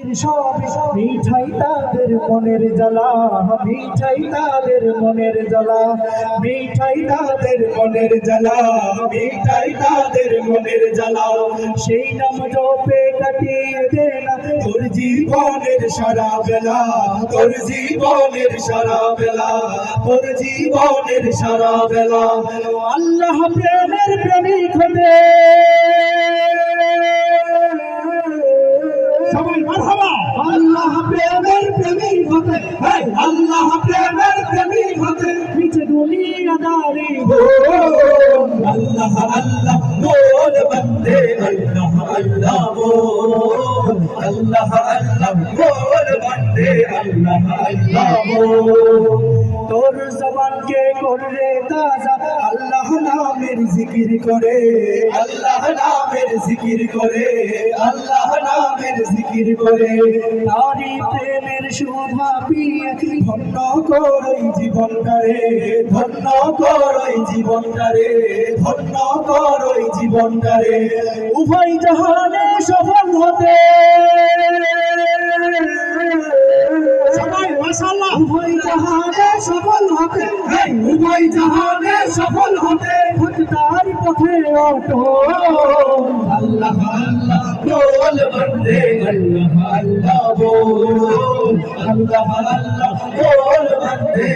মিঠাই তাদের মনের জ্বালা, মিঠাই তাদের মনের জ্বালা, মিঠাই তাদের মনের জ্বালা, মিঠাই তাদের মনের জ্বালা। সেই নাম জপে কাটিয়ে দে না তোর জীবনের সারা বেলা, তোর জীবনের সারা বেলা, তোর জীবনের সারা বেলা। আল্লাহ প্রেমের প্রেমিক হতে সবাই মারহাবা। আল্লাহ প্রেমের প্রেমিক হতে, আল্লাহ প্রেমের প্রেমিক হতে নিচে দুনিয়াদারি বল। আল্লাহ আল্লাহ বল বন্দে, আল্লাহ আল্লাহ বল, আল্লাহ আল্লাহ বল বন্দে, আল্লাহ আল্লাহ বল। তোর জবানকে করে তাজা আল্লাহ নামের জিকির করে, আল্লাহ নামের জিকির করে, আল্লাহ নামের জিকির করে। তারি প্রেমের শোভা পিয়ে ধন্য করই জীবনটারে, ধন্য করই জীবনটারে, ধন্য করই জীবনটারে। উভয় জাহানে সফল হতে সবাই মাশাআল্লাহ, উভয় জাহানে সফল হতে, উভয় জাহানে সফল হতে তার পথে অটল। আল্লাহ আল্লাহ বল বন্দে, আল্লাহ আল্লাহ বল, আল্লাহ আল্লাহ বল বন্দে।